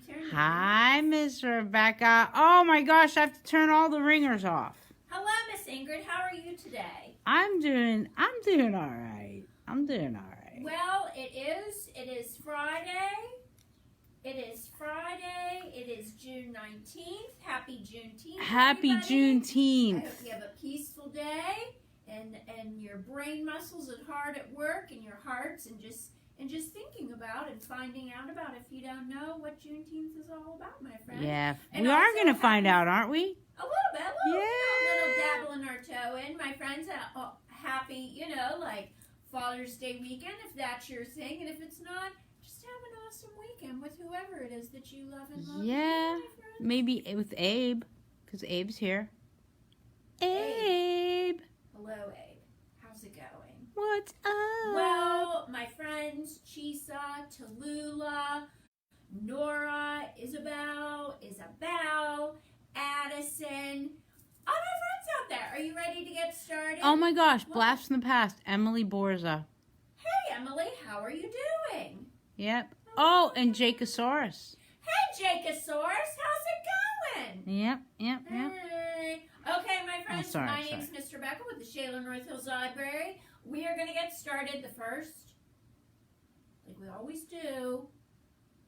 turn the Hi, Miss Rebecca. Oh my gosh, I have to turn all the ringers off. Hello, Miss Ingrid. How are you today? I'm doing all right. I'm doing all right. Well, it is Friday. It is June 19th. Happy Juneteenth. Happy everybody. Juneteenth. I hope you have a peaceful day and your brain muscles are hard at work and your hearts and just thinking about and finding out about if you don't know what Juneteenth is all about, my friend. Yeah, And we are also going to find out, aren't we? A little bit. A little dabbling our toe in. My friends, happy, like Father's Day weekend, if that's your thing. And if it's not, just have an awesome weekend with whoever it is that you love and love. Yeah, maybe with Abe, because Abe's here. Abe. Hello, Abe. How's it going? What's up? Well, my friends, Chisa, Tallulah, Nora, Isabel, Addison, all my friends out there. Are you ready to get started? Oh my gosh, blast from the past. Emily Borza. Hey, Emily, how are you doing? Yep. Oh, and Jacosaurus. Hey, Jacosaurus, how's it going? Yep. Hey. Okay, my friends, my name's Miss Rebecca with the Shaler North Hills Library. We are going to get started the first, like we always do,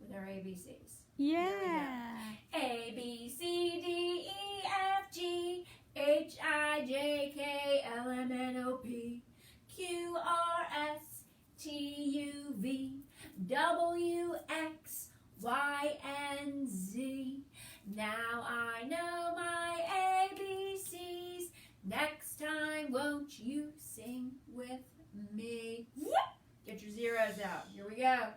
with our ABCs. Yeah. A, B, C, D, E, F, G, H, I, J, K, L, M, N, O, P, Q, R, S, T, U, V, W, X, Y, and Z. Now I know my ABCs. Next time, won't you sing with me? Get your zeros out. Here we go.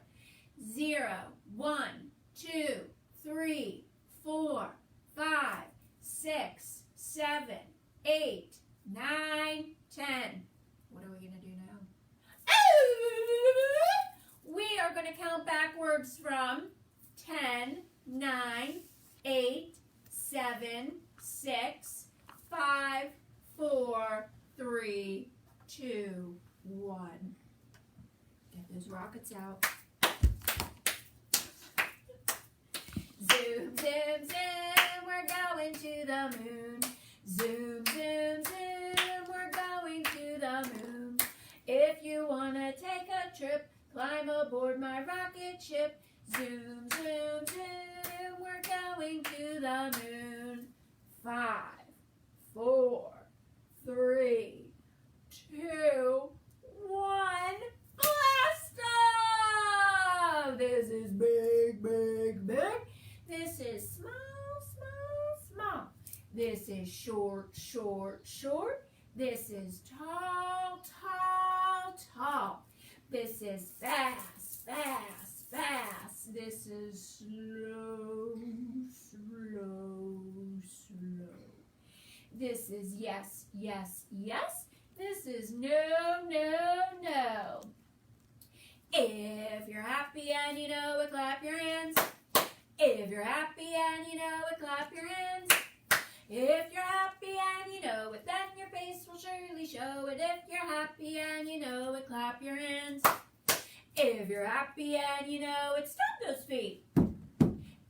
0, 1, 2, 3, 4, 5, 6, 7, 8, 9, 10. What are we going to do now? We are going to count backwards from 10, 9, 8, 7, 6, 5, 4, 3, 2, 1. Get those rockets out. Zoom, zoom, zoom, we're going to the moon. Zoom, zoom, zoom, we're going to the moon. If you want to take a trip, climb aboard my rocket ship. Zoom, zoom, zoom, we're going to the moon. 5, 4, 3, 2, 1. Blast off! This is big, big, big. This is small, small, small. This is short, short, short. This is tall, tall, tall. This is fast, fast, fast. This is slow, slow, slow. This is yes, yes, yes. This is no, no, no. If you're happy and you know it, clap your hands. If you're happy and you know it, clap your hands. If you're happy and you know it, then your face will surely show it. If you're happy and you know it, clap your hands. If you're happy and you know it, stomp those feet.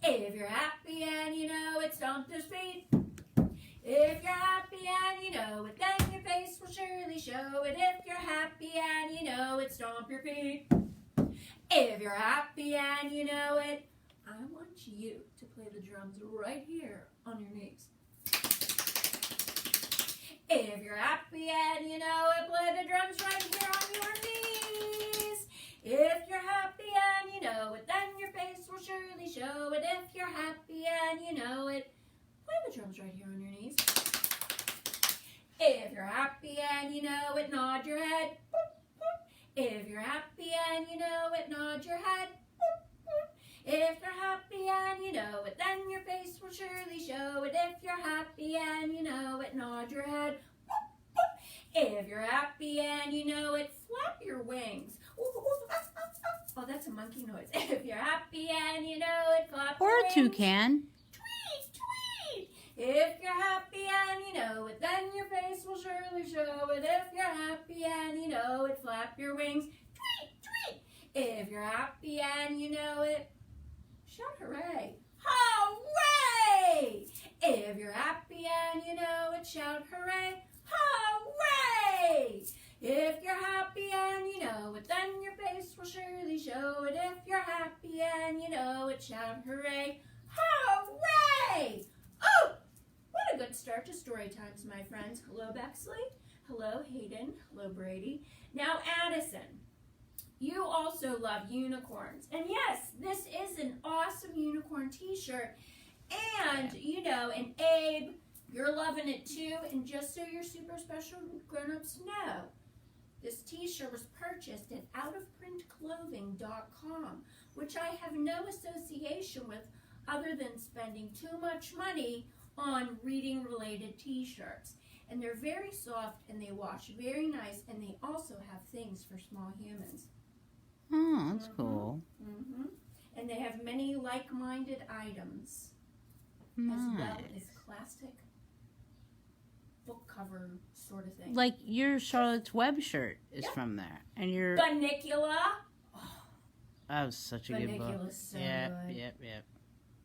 If you're happy and you know it, stomp those feet. If you're happy and you know it, then your face will surely show it. If you're happy and you know it, stomp your feet. If you're happy and you know it, I want you to play the drums right here on your knees. If you're happy and you know it, play the drums right here on your knees. If you're happy and you know it, then your face will surely show it. If you're happy and you know it, play the drums right here on your knees. If you're happy and you know it, nod your head. If you're happy and you know it, nod your head. If you're happy and you know it, then your face will surely show it. If you're happy and you know it, nod your head. If you're happy and you know it, flap your wings. Oh, that's a monkey noise. If you're happy and you know it, flap your wings. Or a toucan. Tweet, tweet. If you're happy and you know it, then your face will surely show it. If you're happy and you know it, flap your wings. Tweet, tweet. If you're happy and you know it, shout hooray. shout hooray, hooray! If you're happy and you know it, then your face will surely show it. If you're happy and you know it, shout hooray, hooray! Oh, what a good start to story times, my friends. Hello, Bexley. Hello, Hayden. Hello, Brady. Now, Addison, you also love unicorns. And yes, this is an awesome unicorn t-shirt. And, you know, and Abe, you're loving it too. And just so your super special grown-ups know, this t-shirt was purchased at outofprintclothing.com, which I have no association with other than spending too much money on reading-related t-shirts. And they're very soft and they wash very nice, and they also have things for small humans. Oh, that's cool. And they have many like-minded items, Nice. as well as classic book cover sort of thing. Like your Charlotte's Web shirt is from there, and your Bunnicula. that was such a good book. Bunnicula's so Yep. good.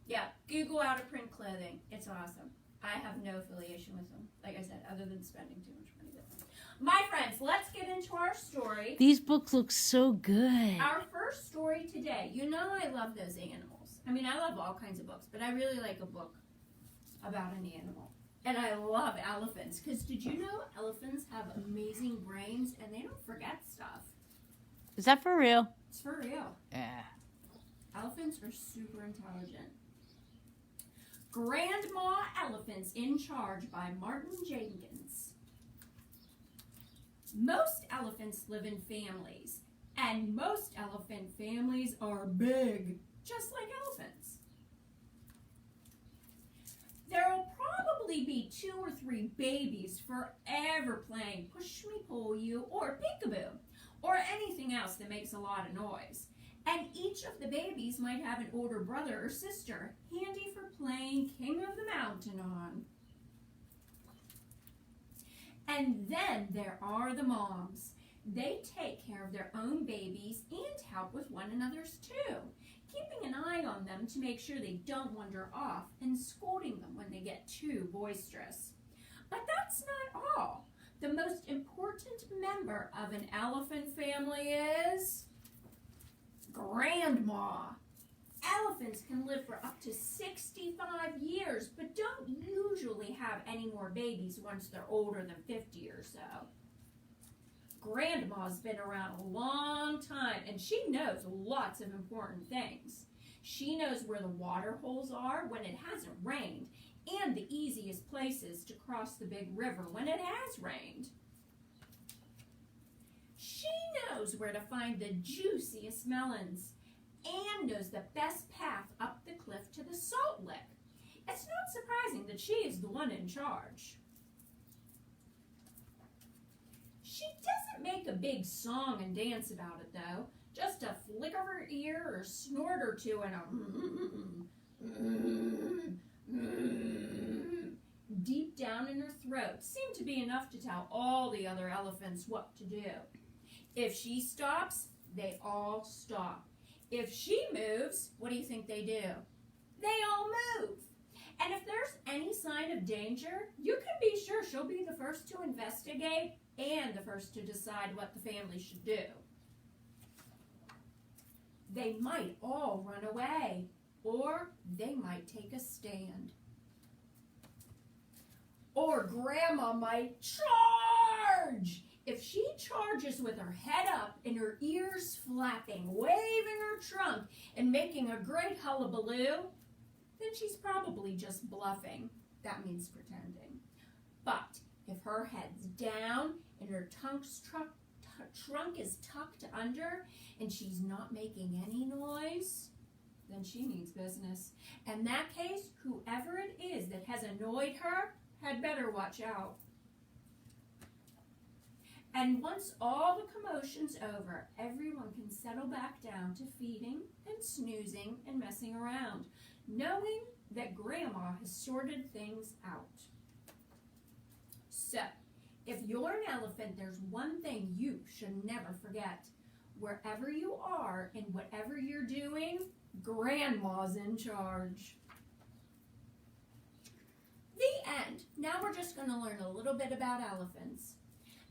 Yeah, Google Out of Print Clothing. It's awesome. I have no affiliation with them, like I said, other than spending too much money with them. My friends, let's get into our story. These books look so good. Our first story today. You know I love those animals. I mean, I love all kinds of books, but I really like a book about an animal. And I love elephants, because did you know elephants have amazing brains and they don't forget stuff? Is that for real? It's for real. Yeah. Elephants are super intelligent. Grandma Elephants in Charge by Martin Jenkins. Most elephants live in families, and most elephant families are big, just like elephants. There will probably be 2 or 3 babies forever playing push me, pull you, or peekaboo, or anything else that makes a lot of noise. And each of the babies might have an older brother or sister, handy for playing King of the Mountain on. And then there are the moms. They take care of their own babies and help with one another's too, keeping an eye on them to make sure they don't wander off and scolding them when they get too boisterous. But that's not all. The most important member of an elephant family is Grandma. Elephants can live for up to 65 years, but don't usually have any more babies once they're older than 50 or so. Grandma's been around a long time, and she knows lots of important things. She knows where the water holes are when it hasn't rained, and the easiest places to cross the big river when it has rained. She knows where to find the juiciest melons, and knows the best path up the cliff to the salt lick. It's not surprising that she is the one in charge. She doesn't make a big song and dance about it, though. Just a flick of her ear or snort or two and a deep down in her throat seemed to be enough to tell all the other elephants what to do. If she stops, they all stop. If she moves, what do you think they do? They all move. And if there's any sign of danger, you can be sure she'll be the first to investigate and the first to decide what the family should do. They might all run away, or they might take a stand. Or Grandma might charge. If she charges with her head up and her ears flapping, waving her trunk, and making a great hullabaloo, then she's probably just bluffing. That means pretending. But if her head's down and her trunk is tucked under and she's not making any noise, then she means business. In that case, whoever it is that has annoyed her had better watch out. And once all the commotion's over, everyone can settle back down to feeding and snoozing and messing around, knowing that Grandma has sorted things out. So, if you're an elephant, there's one thing you should never forget. Wherever you are and whatever you're doing, Grandma's in charge. The And now we're just going to learn a little bit about elephants.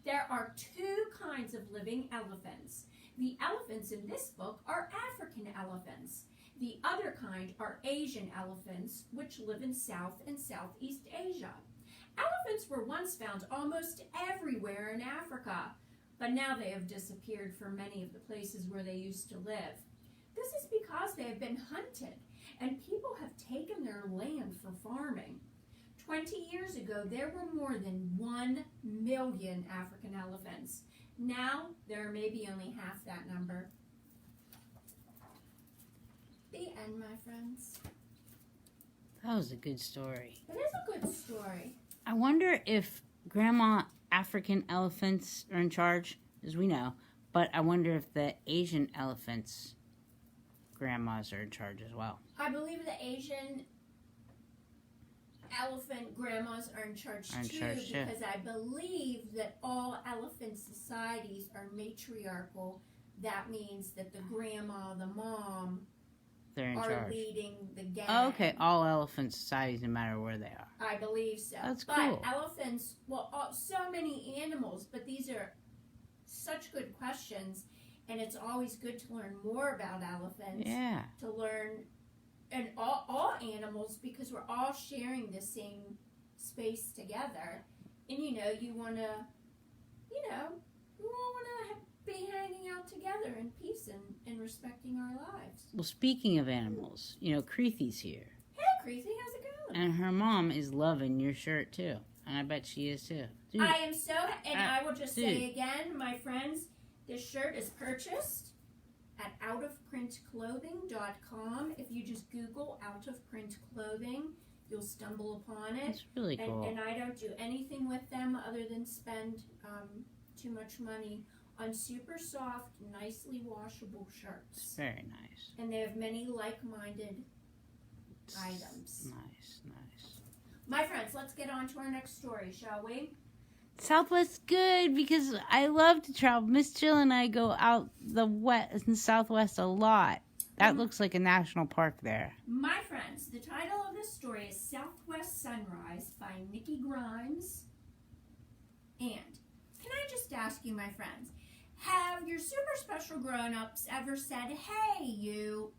There are two kinds of living elephants. The elephants in this book are African elephants. The other kind are Asian elephants, which live in South and Southeast Asia. Elephants were once found almost everywhere in Africa, but now they have disappeared from many of the places where they used to live. This is because they have been hunted, and people have taken their land for farming. 20 years ago, there were more than 1 million African elephants. Now, there are maybe only half that number. The end, my friends. That was a good story. It is a good story. I wonder if Grandma African elephants are in charge, as we know, but I wonder if the Asian elephants' grandmas are in charge as well. I believe the Asian elephant grandmas are in charge too, because I believe that all elephant societies are matriarchal. That means that the grandma, the mom, they're in are charge. leading the gang. Oh, okay, all elephant societies, no matter where they are. I believe so. That's cool. But elephants, well, so many animals, but these are such good questions, and it's always good to learn more about elephants. Yeah. To learn, and all animals, because we're all sharing the same space together. And, you want to, we all want to be hanging out together in peace and respecting our lives. Well, speaking of animals, Creethy's here. Hey, Creethy, how's it going? And her mom is loving your shirt, too. And I bet she is, too. Dude, I am so, and I will just say again, my friends, this shirt is purchased at outofprintclothing.com. If you just Google Out of Print Clothing, you'll stumble upon it. It's really cool. And I don't do anything with them other than spend too much money on super soft, nicely washable shirts. It's very nice. And they have many like-minded items. Nice, nice. My friends, let's get on to our next story, shall we? Southwest good because I love to travel. Miss Jill and I go out the west and Southwest a lot. That looks like a national park there. My friends, the title of this story is Southwest Sunrise by Nikki Grimes. And can I just ask you, my friends, have your super special grown-ups ever said, hey, you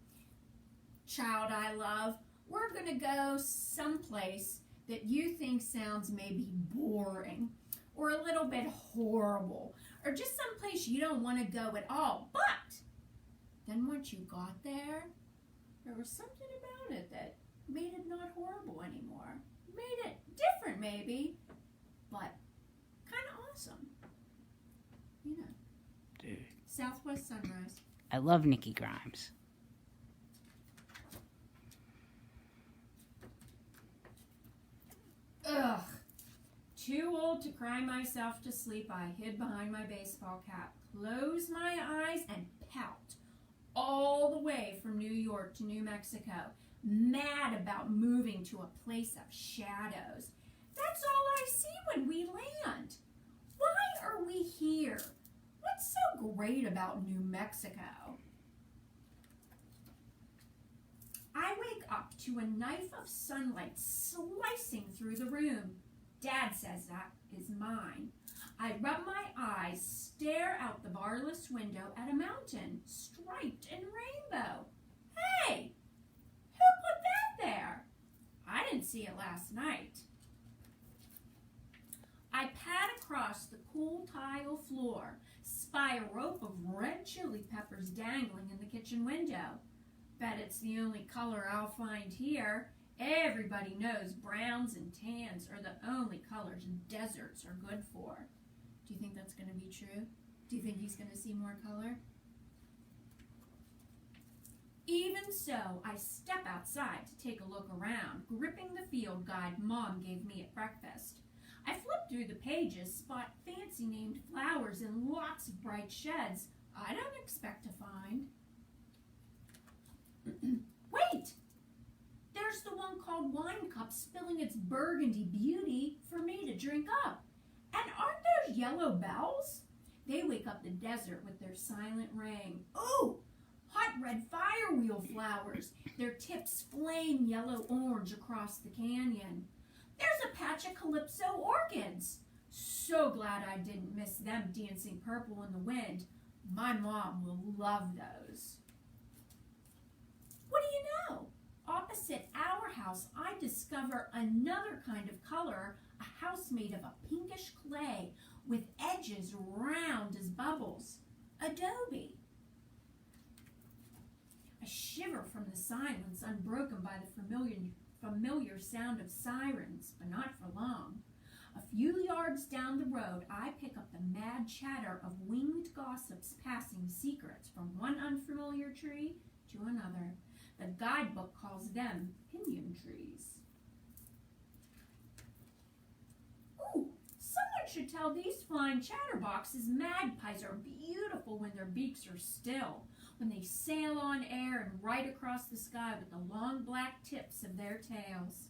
child I love, we're going to go someplace that you think sounds maybe boring or a little bit horrible or just someplace you don't want to go at all. But then once you got there, there was something about it that made it not horrible anymore. Made it different maybe, but kind of awesome. Dude. Southwest Sunrise. I love Nikki Grimes. Ugh. Too old to cry myself to sleep, I hid behind my baseball cap, closed my eyes, and pout all the way from New York to New Mexico, mad about moving to a place of shadows. That's all I see when we land. Why are we here? What's so great about New Mexico? I wake up to a knife of sunlight slicing through the room. Dad says that is mine. I rub my eyes, stare out the barless window at a mountain, striped in rainbow. Hey, who put that there? I didn't see it last night. I pad across the cool tile floor, spy a rope of red chili peppers dangling in the kitchen window. Bet it's the only color I'll find here. Everybody knows browns and tans are the only colors deserts are good for. Do you think that's going to be true? Do you think he's going to see more color? Even so, I step outside to take a look around, gripping the field guide Mom gave me at breakfast. I flip through the pages, spot fancy named flowers and lots of bright sheds I don't expect to find. Wait! There's the one called Wine Cup spilling its burgundy beauty for me to drink up. And aren't those yellow bells? They wake up the desert with their silent ring. Ooh! Hot red firewheel flowers. Their tips flame yellow-orange across the canyon. There's a patch of calypso orchids. So glad I didn't miss them dancing purple in the wind. My mom will love those. What do you know? Opposite our house, I discover another kind of color, a house made of a pinkish clay with edges round as bubbles. Adobe. I shiver from the silence unbroken by the familiar sound of sirens, but not for long. A few yards down the road, I pick up the mad chatter of winged gossips passing secrets from one unfamiliar tree to another. The guidebook calls them pinyon trees. Ooh, someone should tell these flying chatterboxes magpies are beautiful when their beaks are still, when they sail on air and right across the sky with the long black tips of their tails.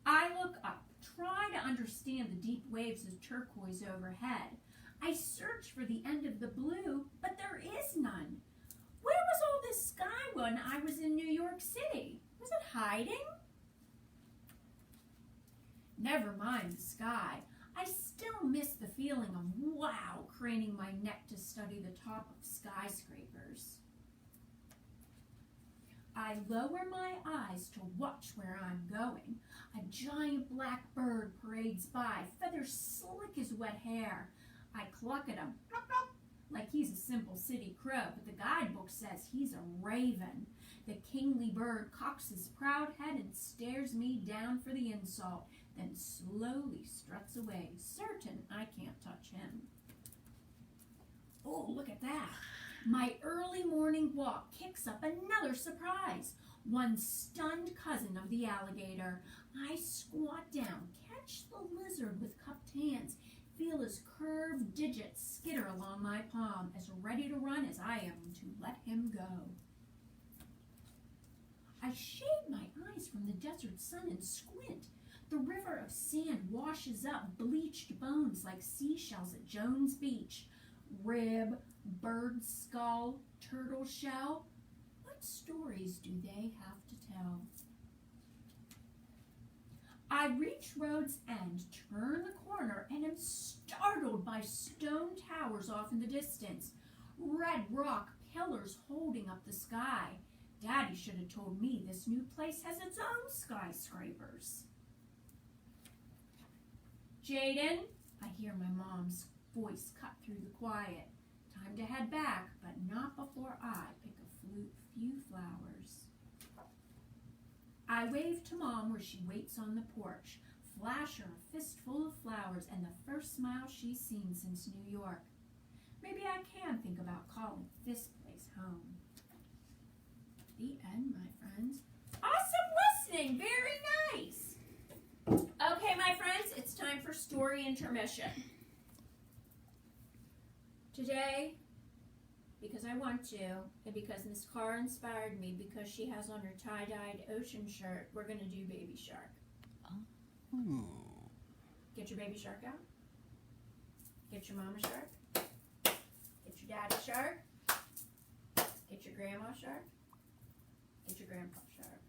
I look up, try to understand the deep waves of turquoise overhead. I search for the end of the blue, but there is none. Where was all this sky when I was in New York City? Was it hiding? Never mind the sky. I still miss the feeling of wow, craning my neck to study the top of skyscrapers. I lower my eyes to watch where I'm going. A giant black bird parades by, feathers slick as wet hair. I cluck at him, like he's a simple city crow, but the guidebook says he's a raven. The kingly bird cocks his proud head and stares me down for the insult, then slowly struts away, certain I can't touch him. Oh, look at that. My early morning walk kicks up another surprise. One stunned cousin of the alligator. I squat down, catch the lizard with cupped hands, feel his curved digits skitter along my palm, as ready to run as I am to let him go. I shade my eyes from the desert sun and squint. The river of sand washes up bleached bones like seashells at Jones Beach. Rib, bird skull, turtle shell. What stories do they have to tell? I reach road's end, turn the corner, and am startled by stone towers off in the distance. Red rock pillars holding up the sky. Daddy should have told me this new place has its own skyscrapers. Jaden, I hear my mom's voice cut through the quiet. Time to head back, but not before I pick a few flowers. I wave to Mom where she waits on the porch, flash her a fistful of flowers and the first smile she's seen since New York. Maybe I can think about calling this place home. The end, my friends. Awesome listening. Very nice. Okay, my friends, it's time for story intermission. Today, because I want to, and because Miss Carr inspired me, because she has on her tie-dyed ocean shirt, we're going to do Baby Shark. Oh. Get your Baby Shark out. Get your Mama Shark. Get your Daddy Shark. Get your Grandma Shark. Get your Grandpa Shark.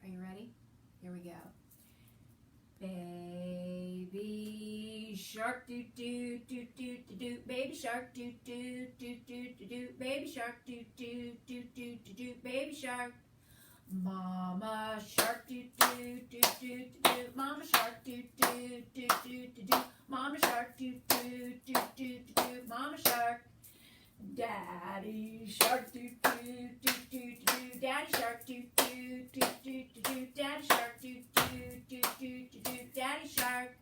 Are you ready? Here we go. Baby shark doo doo doo doo doo doo. Baby shark doo doo doo doo doo doo. Baby shark doo doo doo doo doo doo. Baby shark. Mama shark doo doo doo doo doo doo. Mama shark doo doo doo doo doo doo. Mama shark doo doo doo doo doo doo. Mama shark. Daddy shark doo doo doo doo doo. Daddy shark doo doo doo doo doo. Daddy shark doo doo doo doo doo. Daddy shark.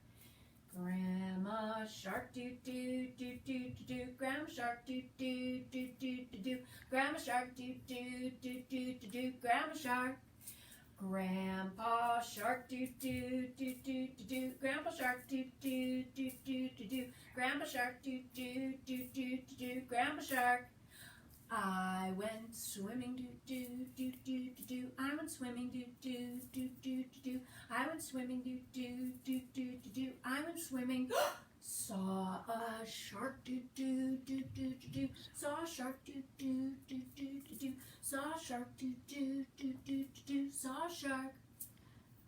Grandma shark doo doo doo doo doo. Grandma shark doo doo doo doo doo. Grandma shark doo doo doo doo doo. Grandma shark. Grandpa shark doo doo doo doo doo. Grandpa shark doo doo doo doo doo. Grandpa shark doo doo doo doo doo. Grandpa shark. I went swimming doo doo doo doo doo. I went swimming doo doo doo doo doo. I went swimming doo doo doo doo doo. I went swimming. Saw a shark doo doo doo doo doo. Saw a shark doo doo doo doo doo. Saw a shark doo doo doo doo doo. Saw a shark.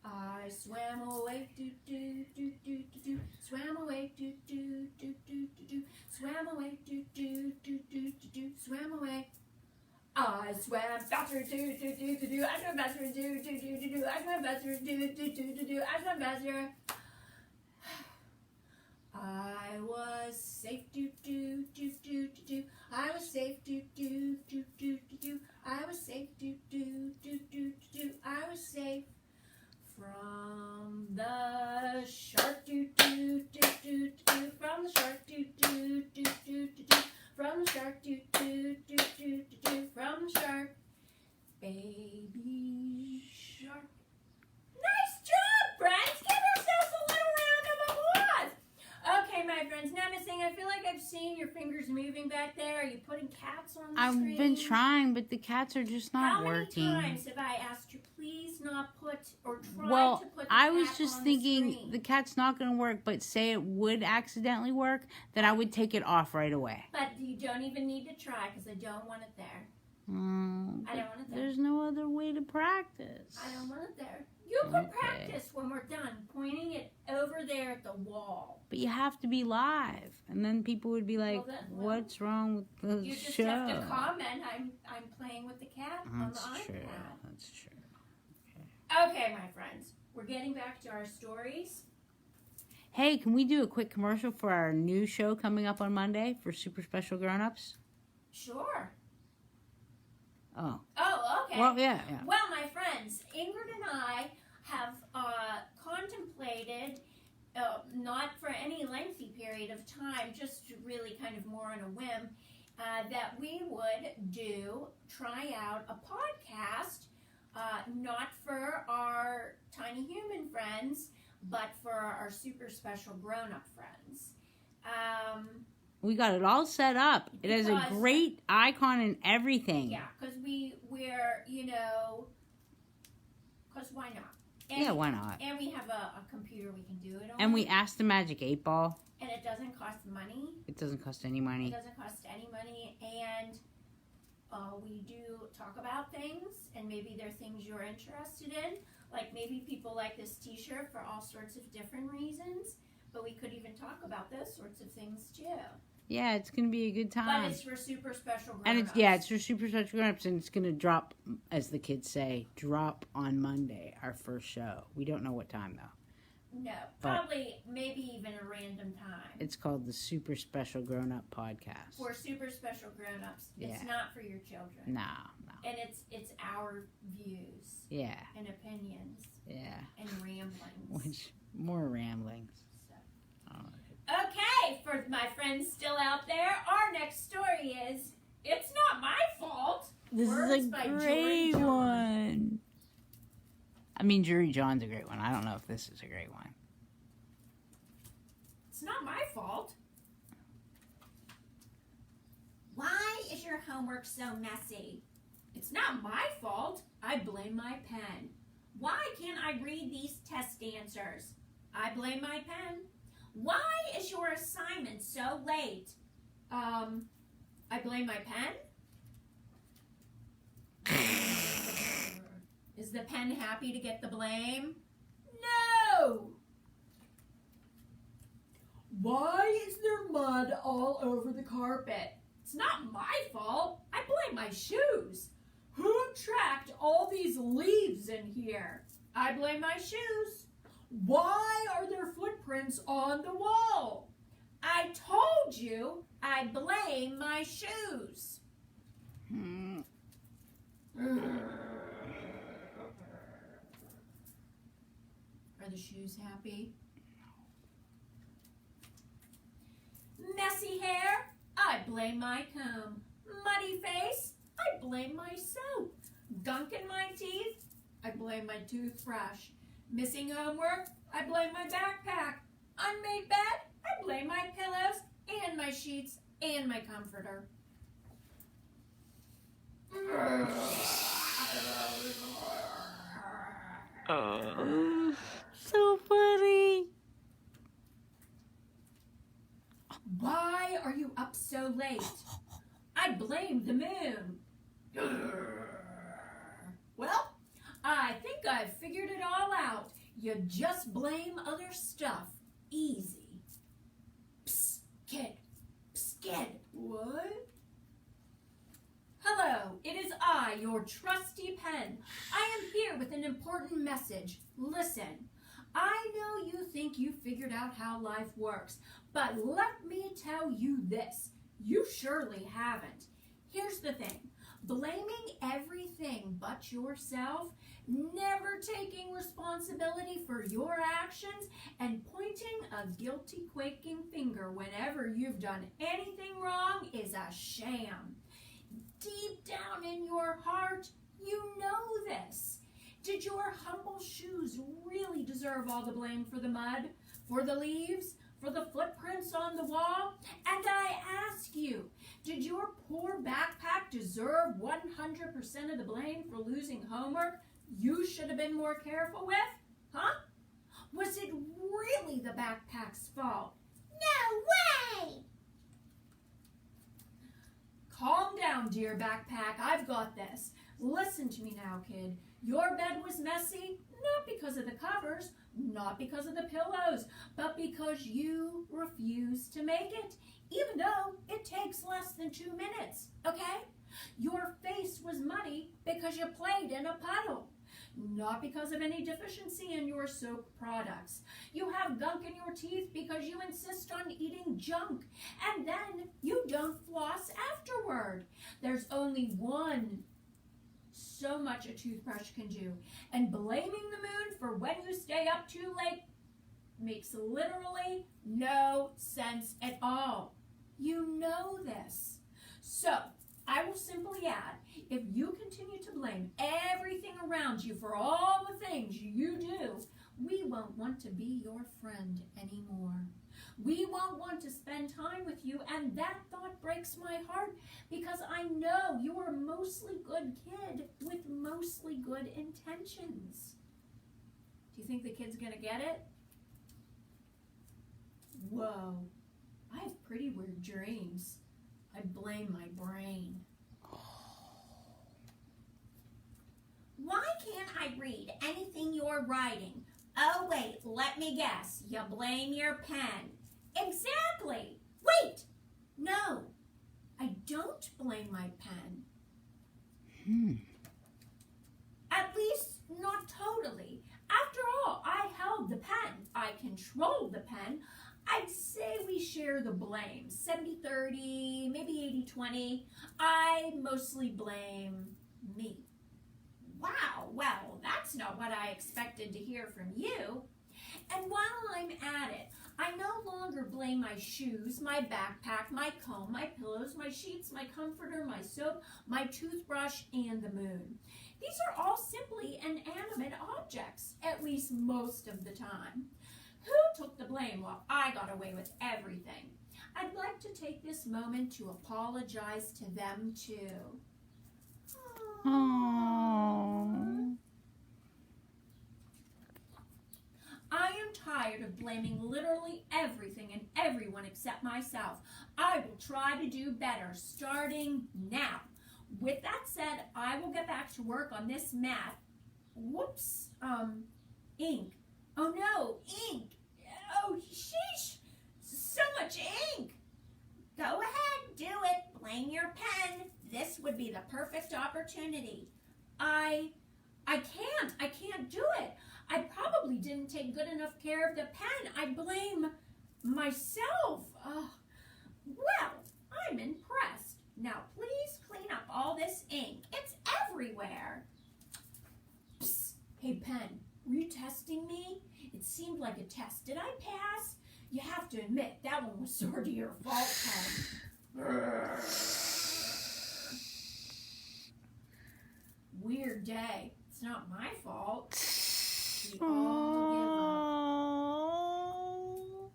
I swam away, do do do do do do. Swam away, do do do do do do. Swam away, do do do do do do. Swam away. I swam faster, do do do do do. I swam faster, do do do do do. I swam faster, do do do do do. I swam faster. I was safe, do do do do do do. I was safe, do do do do do do. I was safe, do do do do do. I was safe from the shark, do do do do do. From the shark, do do do do do. From the shark, do do do do do. From the shark, baby shark. Nice job, friends! Give ourselves a little round of applause. Okay, my friends. Now, Missing, I feel like I've seen your fingers moving back there. Are you putting cats on the screen? I've been trying, but the cats are just not working. How many times have I asked you, please not put or try to put the I was cat just on thinking the the cat's not going to work, but say it would accidentally work, then I would take it off right away. But you don't even need to try because I don't want it there. I don't want it there. There's no other way to practice. I don't want it there. You can practice when we're done, pointing it over there at the wall. But you have to be live, and then people would be like, "What's wrong with the show?" You just have to comment. I'm playing with the cat on the iPad. That's true. Okay, my friends, we're getting back to our stories. Hey, can we do a quick commercial for our new show coming up on Monday for Super Special Grown-Ups? Sure. Oh. Oh, okay. Well, yeah. Well, my friends, Ingrid and I have contemplated, not for any lengthy period of time, just really kind of more on a whim, that we would try out a podcast, not for our tiny human friends, but for our super special grown-up friends. We got it all set up. It has a great icon and everything. Yeah, because we're, because why not? And why not? And we have a computer we can do it on. And we asked the Magic 8 Ball. And it doesn't cost money. It doesn't cost any money. It doesn't cost any money. And we do talk about things, and maybe there are things you're interested in. Like maybe people like this t-shirt for all sorts of different reasons. But we could even talk about those sorts of things too. Yeah, it's going to be a good time. But it's for super special grown-ups. And it's for super special grown-ups, and it's going to drop, as the kids say, drop on Monday, our first show. We don't know what time, though. No, probably maybe even a random time. It's called the Super Special Grown-Up Podcast. For super special grown-ups. It's not for your children. No. And it's our views. Yeah. And opinions. Yeah. And ramblings. More ramblings. Okay, for my friends still out there, our next story is It's Not My Fault. This is a great one. I mean, Jury John's a great one. I don't know if this is a great one. It's not my fault. Why is your homework so messy? It's not my fault. I blame my pen. Why can't I read these test answers? I blame my pen. Why is your assignment so late? I blame my pen. Is the pen happy to get the blame? No! Why is there mud all over the carpet? It's not my fault. I blame my shoes. Who tracked all these leaves in here? I blame my shoes. Why are there footprints on the wall? I told you I blame my shoes. Are the shoes happy? Messy hair? I blame my comb. Muddy face? I blame my soap. Gunk in my teeth? I blame my toothbrush. Missing homework? I blame my backpack. Unmade bed? I blame my pillows and my sheets and my comforter. So funny. Why are you up so late? I blame the moon. Well, I think I've figured it all out. You just blame other stuff. Easy. Psst, kid. Psst, kid. What? Hello, it is I, your trusty pen. I am here with an important message. Listen, I know you think you figured out how life works, but let me tell you this. You surely haven't. Here's the thing. Blaming everything but yourself, never taking responsibility for your actions, and pointing a guilty, quaking finger whenever you've done anything wrong is a sham. Deep down in your heart, you know this. Did your humble shoes really deserve all the blame for the mud, for the leaves, for the footprints on the wall? And I ask you, did your poor backpack deserve 100% of the blame for losing homework you should have been more careful with? Huh? Was it really the backpack's fault? No way! Calm down, dear backpack. I've got this. Listen to me now, kid. Your bed was messy, not because of the covers, not because of the pillows, but because you refused to make it, even though it takes less than 2 minutes, okay? Your face was muddy because you played in a puddle, not because of any deficiency in your soap products. You have gunk in your teeth because you insist on eating junk, and then you don't floss afterward. There's only so much a toothbrush can do, and blaming the moon for when you stay up too late makes literally no sense at all. You know this. So, I will simply add, if you continue to blame everything around you for all the things you do, we won't want to be your friend anymore. We won't want to spend time with you, and that thought breaks my heart because I know you are a mostly good kid with mostly good intentions. Do you think the kid's gonna get it? Whoa, I have pretty weird dreams. I blame my brain. Why can't I read anything you're writing? Oh, wait, let me guess. You blame your pen. Exactly. Wait. No, I don't blame my pen. At least not totally. After all, I held the pen. I controlled the pen. I'd say we share the blame. 70-30, maybe 80-20. I mostly blame me. Wow, well, that's not what I expected to hear from you. And while I'm at it, I no longer blame my shoes, my backpack, my comb, my pillows, my sheets, my comforter, my soap, my toothbrush, and the moon. These are all simply inanimate objects, at least most of the time. Who took the blame while I got away with everything? I'd like to take this moment to apologize to them too. Aww. I am tired of blaming literally everything and everyone except myself. I will try to do better starting now. With that said, I will get back to work on this math. Whoops, ink. Oh no, ink. Oh, sheesh, so much ink. Go ahead, do it. Blame your pen. This would be the perfect opportunity. I can't do it. I probably didn't take good enough care of the pen. I blame myself. Well, I'm impressed. Now, please clean up all this ink. It's everywhere. Psst. Hey, pen, were you testing me? It seemed like a test. Did I pass? You have to admit, that one was sort of your fault, pen. Weird day. It's not my fault. We all give up.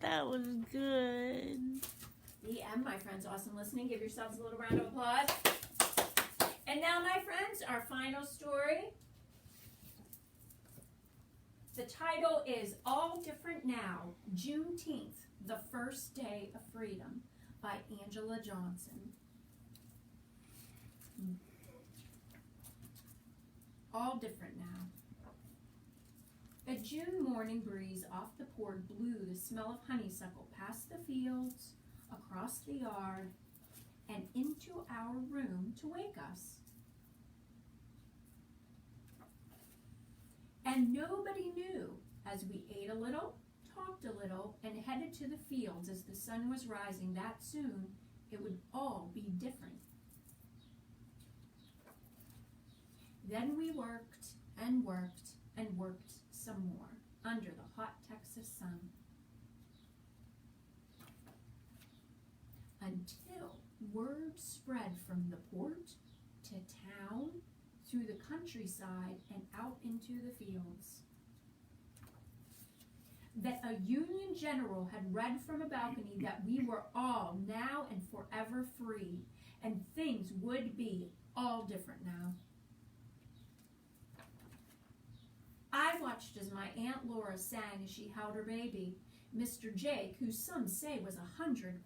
That was good. The end, my friends. Awesome listening. Give yourselves a little round of applause. And now, my friends, our final story. The title is All Different Now, Juneteenth, the First Day of Freedom by Angela Johnson. All different now. June morning breeze off the port blew the smell of honeysuckle past the fields, across the yard, and into our room to wake us. And nobody knew as we ate a little, talked a little, and headed to the fields as the sun was rising that soon it would all be different. Then we worked and worked and worked some more under the hot Texas sun until word spread from the port to town, through the countryside, and out into the fields, that a Union general had read from a balcony that we were all now and forever free, and things would be all different now. I watched as my Aunt Laura sang as she held her baby. Mr. Jake, who some say was 100,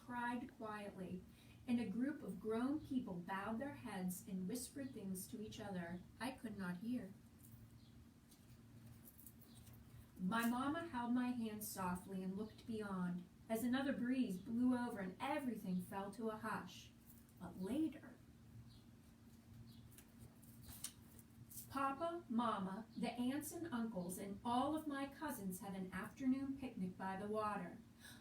cried quietly, and a group of grown people bowed their heads and whispered things to each other I could not hear. My mama held my hand softly and looked beyond, as another breeze blew over and everything fell to a hush. But later, Papa, Mama, the aunts and uncles, and all of my cousins had an afternoon picnic by the water.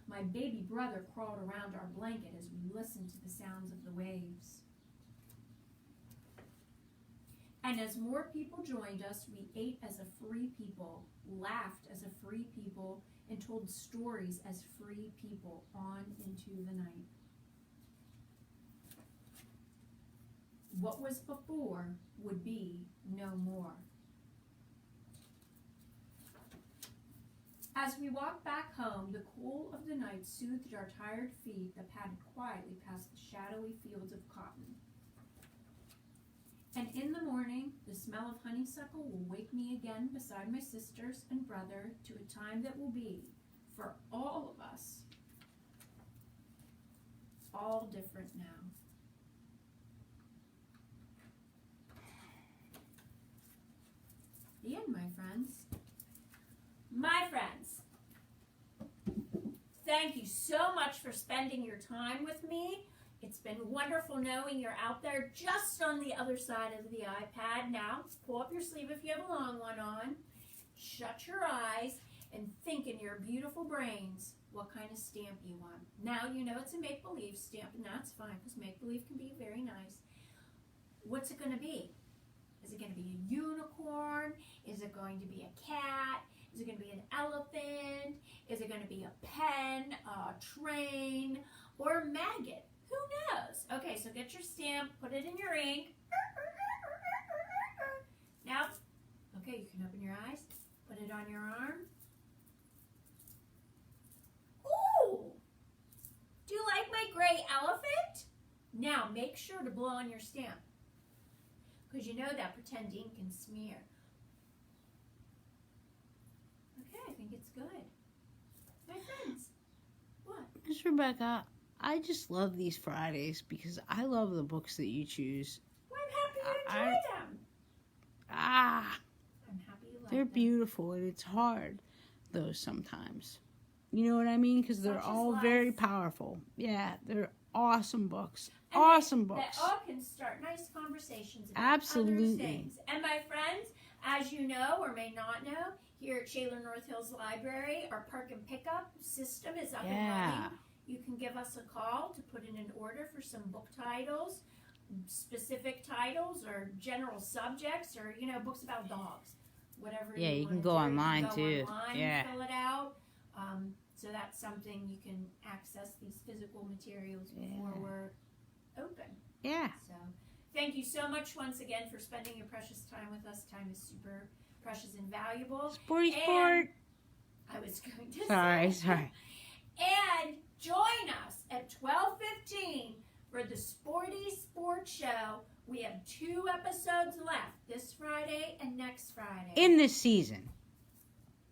My baby brother crawled around our blanket as we listened to the sounds of the waves. And as more people joined us, we ate as a free people, laughed as a free people, and told stories as free people on into the night. What was before would be no more. As we walked back home, the cool of the night soothed our tired feet that padded quietly past the shadowy fields of cotton. And in the morning, the smell of honeysuckle will wake me again beside my sisters and brother to a time that will be, for all of us, all different now. The end, my friends. My friends, thank you so much for spending your time with me. It's been wonderful knowing you're out there just on the other side of the iPad. Now, pull up your sleeve if you have a long one on. Shut your eyes and think in your beautiful brains what kind of stamp you want. Now, you know it's a make-believe stamp, and that's fine because make-believe can be very nice. What's it going to be? Is it going to be a unicorn? Is it going to be a cat? Is it going to be an elephant? Is it going to be a pen, a train, or a maggot? Who knows? Okay, so get your stamp, put it in your ink. Now, okay, you can open your eyes, put it on your arm. Ooh! Do you like my gray elephant? Now, make sure to blow on your stamp, because you know that pretend ink can smear. Okay, I think it's good. My friends, what? Miss Rebecca, I just love these Fridays because I love the books that you choose. Well, I'm happy you enjoy them. I'm happy you like They're them. beautiful, and it's hard, though, sometimes. You know what I mean? Because they're Such is all life. very powerful. Yeah, they're awesome books. And awesome they books. all can start nice conversations about Absolutely. other things. And my friends, as you know or may not know, here at Shaler North Hills Library, our park and pickup system is up and running. You can give us a call to put in an order for some book titles, specific titles, or general subjects, or, you know, books about dogs. Whatever You can wanna go do. online, you can go too. Online, Yeah. fill it out. So that's something you can access these physical materials before we're open. Yeah. So thank you so much once again for spending your precious time with us. Time is super precious and valuable. Sporty And sport. I was going to Sorry. And join us at 12:15 for the Sporty Sports Show. We have 2 episodes left, this Friday and next Friday. In this season.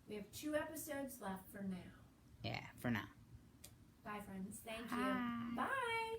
We have 2 episodes left for now. Yeah, for now. Bye, friends. Thank you. Bye. Bye.